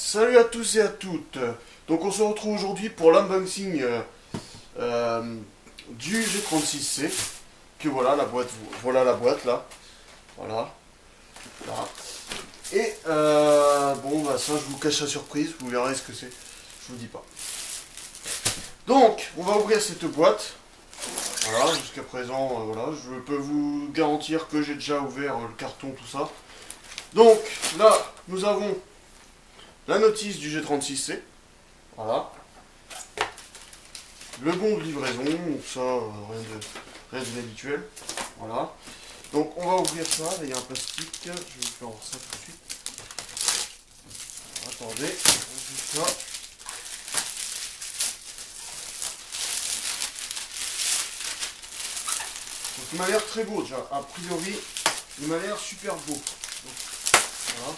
Salut à tous et à toutes. Donc on se retrouve aujourd'hui pour l'unboxing du G36C. Que voilà la boîte là. Voilà. Là. Et bon bah ça je vous cache la surprise, vous verrez ce que c'est. Je vous dis pas. Donc on va ouvrir cette boîte. Voilà, jusqu'à présent, voilà, je peux vous garantir que j'ai déjà ouvert le carton, tout ça. Donc là, nous avons la notice du G36C. Voilà. Le bon de livraison, donc ça, rien d'inhabituel. Voilà. Donc on va ouvrir ça, là il y a un plastique, je vais vous faire voir ça tout de suite. Attendez, on ouvre ça. Donc il m'a l'air très beau déjà, a priori, il m'a l'air super beau. Donc, voilà.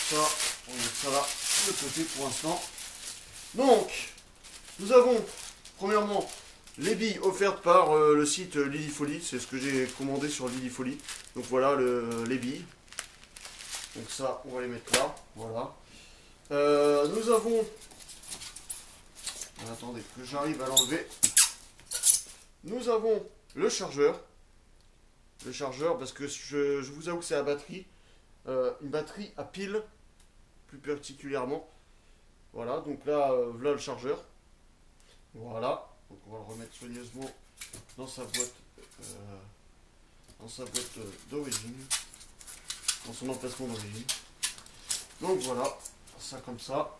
Ça, on met ça là de côté pour l'instant. Donc, nous avons premièrement les billes offertes par le site Lilifolie, c'est ce que j'ai commandé sur Lilifolie. Donc voilà les billes. Donc ça, on va les mettre là, voilà. Nous avons, attendez que j'arrive à l'enlever. Nous avons le chargeur. Le chargeur parce que je vous avoue que c'est la batterie. Une batterie à pile, plus particulièrement. Voilà, donc là, voilà le chargeur. Voilà, donc on va le remettre soigneusement dans sa boîte, d'origine, dans son emplacement d'origine. Donc voilà, ça comme ça.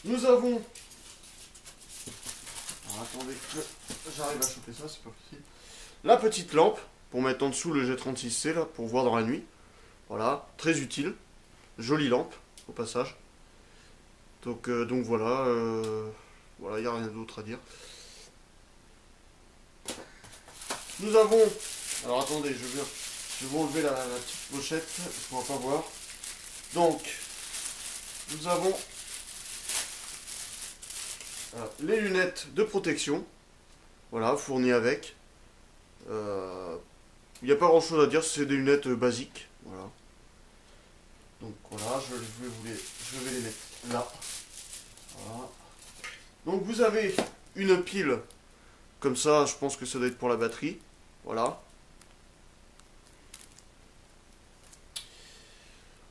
Nous avons, alors attendez que j'arrive à choper ça, c'est pas possible. La petite lampe pour mettre en dessous le G36C là, pour voir dans la nuit. Voilà, très utile, jolie lampe au passage. Donc voilà, voilà, il n'y a rien d'autre à dire. Nous avons, alors attendez, je vais vous enlever la petite pochette, on va pas voir. Donc, nous avons les lunettes de protection, voilà, fournies avec. Il n'y a pas grand chose à dire, c'est des lunettes basiques, voilà. Donc voilà, je vais les mettre là. Voilà. Donc vous avez une pile, comme ça, je pense que ça doit être pour la batterie. Voilà.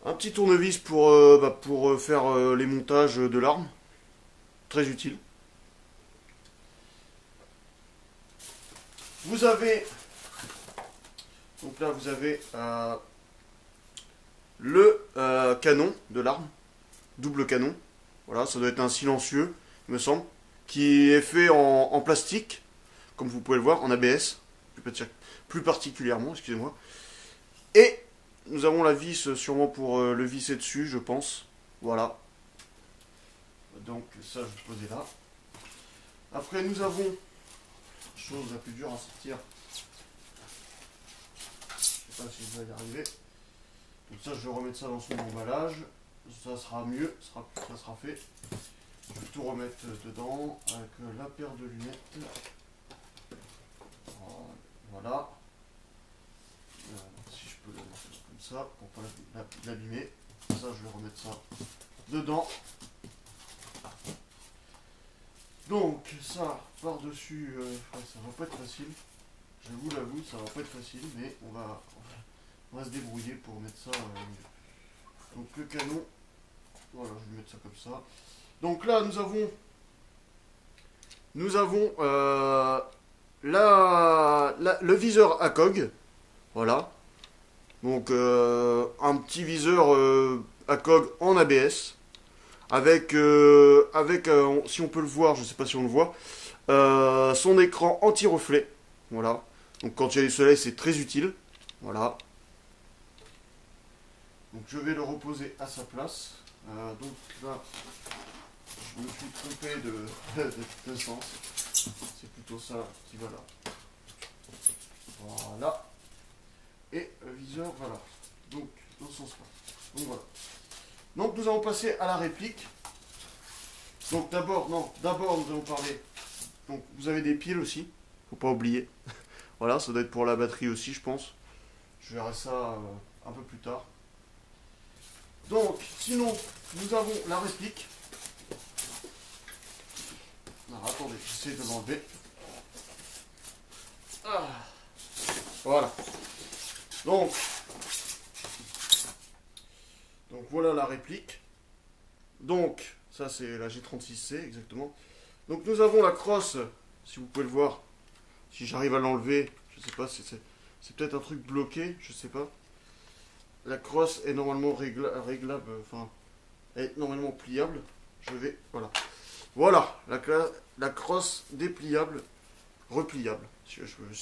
Un petit tournevis pour faire les montages de l'arme. Très utile. Vous avez, donc là vous avez le canon de l'arme, double canon. Voilà, ça doit être un silencieux, il me semble, qui est fait en plastique, comme vous pouvez le voir, en ABS, plus particulièrement, excusez-moi. Et nous avons la vis sûrement pour le visser dessus, je pense. Voilà. Donc ça, je vais poser là. Après, nous avons, chose la plus dure à sortir. Je sais pas si je vais y arriver. Donc ça, je vais remettre ça dans son emballage. Ça sera mieux, ça sera fait. Je vais tout remettre dedans avec la paire de lunettes. Voilà. Si je peux le mettre comme ça pour pas l'abîmer. Ça, je vais remettre ça dedans. Donc ça par-dessus, ça va pas être facile. Je vous l'avoue, ça va pas être facile, mais on va se débrouiller pour mettre ça mieux. Donc le canon, voilà, je vais mettre ça comme ça. Donc là, nous avons le viseur ACOG, voilà. Donc un petit viseur ACOG en ABS, avec, si on peut le voir, je ne sais pas si on le voit, son écran anti-reflet, voilà. Donc quand il y a du soleil, c'est très utile, voilà. Donc je vais le reposer à sa place. Donc là, je me suis trompé de sens. C'est plutôt ça qui va là. Voilà. Et le viseur, voilà. Donc, dans ce sens-là. Donc voilà. Donc nous allons passer à la réplique. Donc d'abord nous allons parler. Donc vous avez des piles aussi. Faut pas oublier. Voilà, ça doit être pour la batterie aussi, je pense. Je verrai ça un peu plus tard. Donc, sinon, nous avons la réplique. Alors, attendez, j'essaie de l'enlever. Ah, voilà. Donc voilà la réplique. Donc, ça c'est la G36C exactement. Donc nous avons la crosse, si vous pouvez le voir. Si j'arrive à l'enlever, je sais pas, c'est peut-être un truc bloqué, je sais pas. La crosse est normalement réglable, enfin, est normalement pliable. Je vais, voilà. Voilà, la crosse dépliable, repliable, si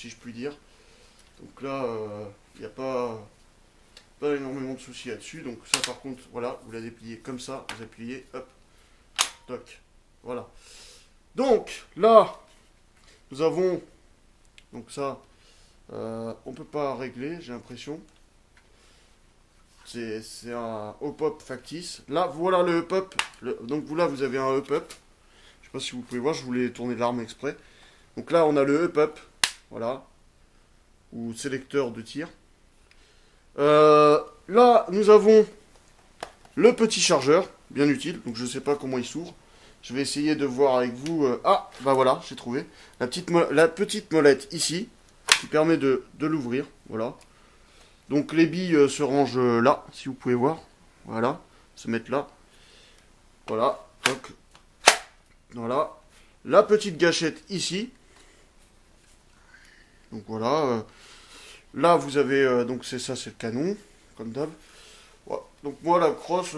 je puis dire. Donc là, il n'y a pas énormément de soucis là-dessus. Donc ça par contre, voilà, vous la dépliez comme ça, vous appuyez, hop, toc, voilà. Donc là, nous avons, donc ça, on peut pas régler, j'ai l'impression. C'est un hop-up factice. Là, voilà le hop-up. Donc là, vous avez un hop-up. Je sais pas si vous pouvez voir, je voulais tourner l'arme exprès. Donc là, on a le hop-up, voilà, ou sélecteur de tir. Là, nous avons le petit chargeur, bien utile. Donc je ne sais pas comment il s'ouvre. Je vais essayer de voir avec vous. Ah, bah voilà, j'ai trouvé. La petite molette ici, qui permet de l'ouvrir. Voilà. Donc les billes se rangent là, si vous pouvez voir. Voilà, se mettent là. Voilà, donc voilà. La petite gâchette ici. Donc voilà. Là, vous avez, donc c'est ça, c'est le canon, comme d'hab. Voilà. Donc moi, la crosse,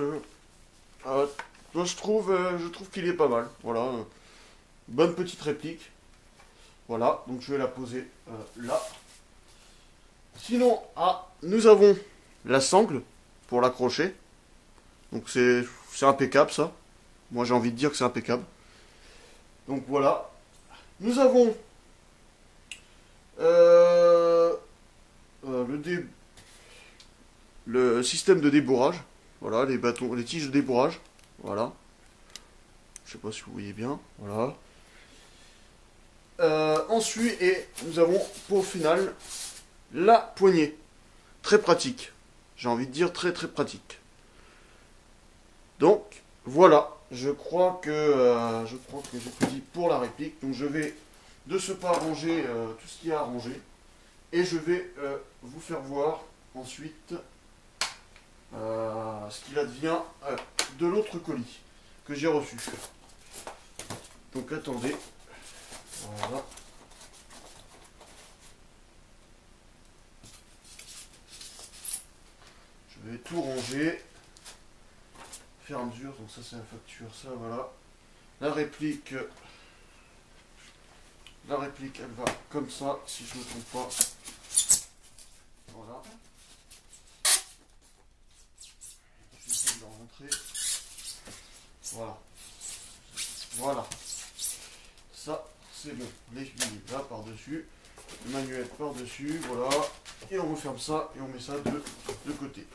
je trouve qu'il est pas mal. Voilà, bonne petite réplique. Voilà, donc je vais la poser là. Sinon, nous avons la sangle pour l'accrocher. Donc c'est impeccable ça. Moi j'ai envie de dire que c'est impeccable. Donc voilà. Nous avons le système de débourrage. Voilà, les bâtons, les tiges de débourrage. Voilà. Je sais pas si vous voyez bien. Voilà. Ensuite, et nous avons pour final la poignée. Très pratique. J'ai envie de dire très très pratique. Donc, voilà. Je crois que j'ai tout dit pour la réplique. Donc je vais de ce pas ranger tout ce qu'il y a à ranger. Et je vais vous faire voir ensuite ce qu'il advient de l'autre colis que j'ai reçu. Donc attendez. Voilà. Je vais tout ranger. Faire à mesure. Donc ça c'est la facture. Ça voilà. La réplique. La réplique elle va comme ça si je ne me trompe pas. Voilà. J'essaie de le rentrer. Voilà. Voilà. Ça, c'est bon. Les billes là par-dessus. Le manuel par-dessus. Voilà. Et on referme ça et on met ça de côté.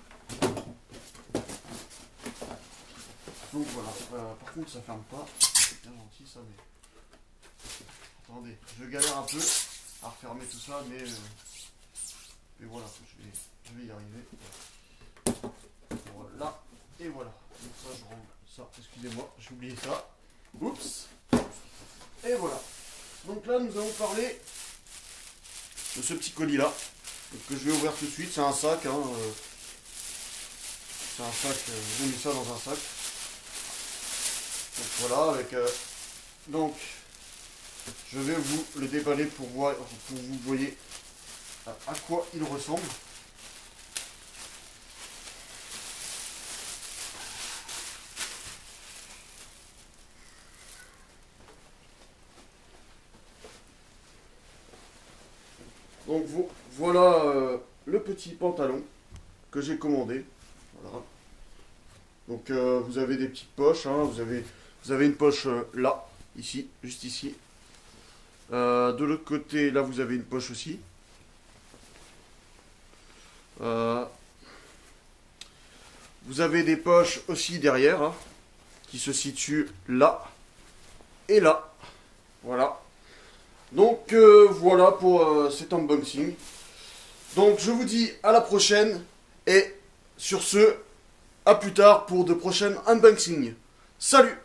Donc voilà. Par contre, ça ferme pas. C'est bien gentil ça, mais. Attendez, je galère un peu à refermer tout ça, mais voilà, je vais y arriver. Voilà, et voilà. Donc ça, je rends ça, excusez-moi, j'ai oublié ça. Oups. Et voilà. Donc là, nous allons parler de ce petit colis-là, que je vais ouvrir tout de suite. C'est un sac, hein. C'est un sac, j'ai mis ça dans un sac. Donc voilà, avec... donc... Je vais vous le déballer pour que vous voyez à quoi il ressemble. Donc voilà le petit pantalon que j'ai commandé. Voilà. Donc vous avez des petites poches, hein, vous avez une poche là, ici, juste ici. De l'autre côté, là vous avez une poche aussi. Vous avez des poches aussi derrière, hein, qui se situent là et là. Voilà. Donc voilà pour cet unboxing. Donc je vous dis à la prochaine. Et sur ce, à plus tard pour de prochaines unboxings. Salut!